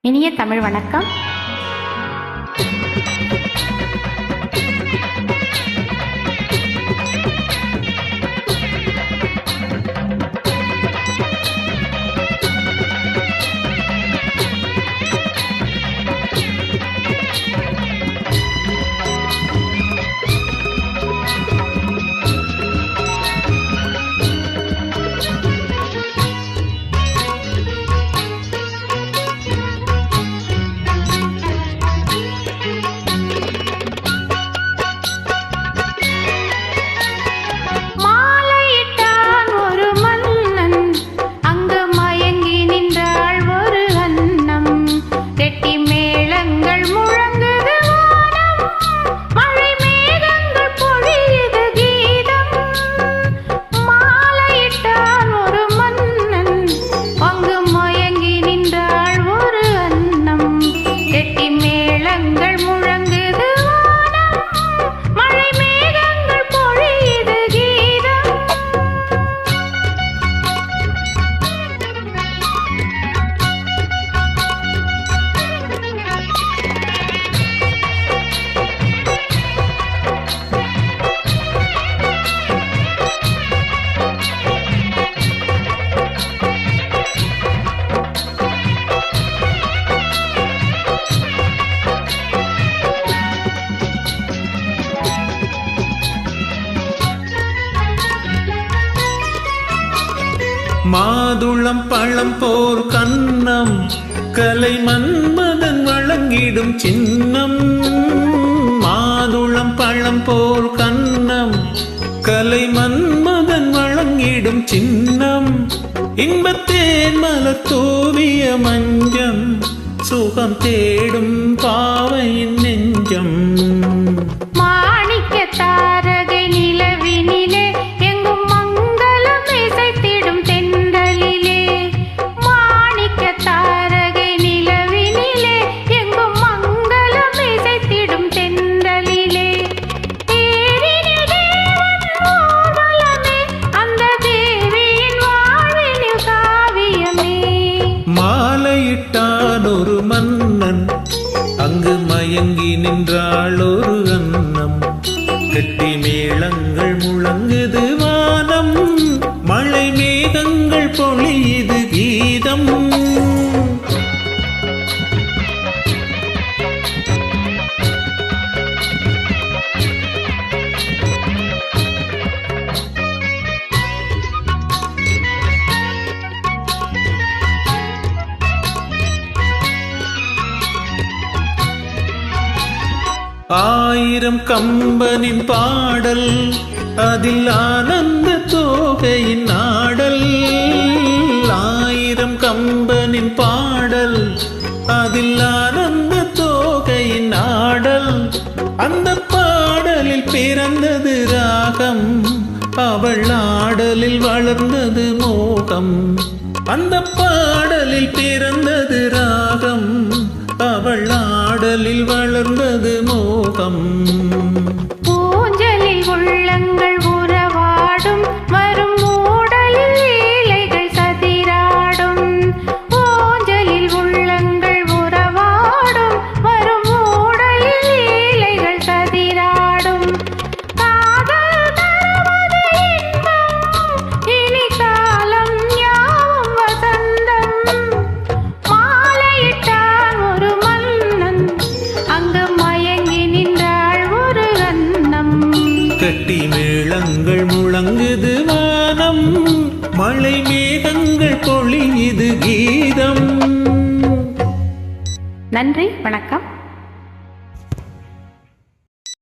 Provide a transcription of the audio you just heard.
இனிய தமிழ் வணக்கம். மாதுளம் பழம் போர் கன்னம் கலை மன்மதன் வழங்கிடும் சின்னம். மாதுளம் பழம் போர் கன்னம் கலை மன்மதன் வழங்கிடும் சின்னம். இன்பத்தேன் மலர் தூவிய மஞ்சம் சுகம் தேடும் பாவையின் நெஞ்சம். ஒரு மன்னன் அங்கு மயங்கி நின்றாள் ஒரு அன்னம். கெட்டி மேளங்கள் முழங்குது வானம், மழை மேகங்கள் பொழியுது கீதம். ஆயிரம் கம்பனின் பாடல் அதில் ஆனந்த தோகையின் நாடல். ஆயிரம் கம்பனின் பாடல் அதில் ஆனந்த தோகையின் நாடல். அந்த பாடலில் பிறந்தது ராகம், அவள் ஆடலில் வளர்ந்தது மோகம். அந்த பாடலில் பிறந்தது ராகம், அவள் ஆடலில் வளர்ந்தது மோகம். பூஞ்சலில் உள்ளங்கள் உறவாடும், வரும் மூடலில் லீலைகள் சதிராடும். பூஞ்சலில் உள்ளங்கள் உறவாடும், வரும் மூடலில் லீலைகள் சதிராடும். காதல் தருவது இன்பம், இனி காலம் யாவும் வசந்தம். மாலையிட்டான் ஒரு மன்னன், அங்கு மயங்கி நின்றாள் ஒரு அன்னம். கட்டி மேளங்கள் முழங்குது வானம், மழை மேகங்கள் பொழியுது கீதம். நன்றி, வணக்கம்.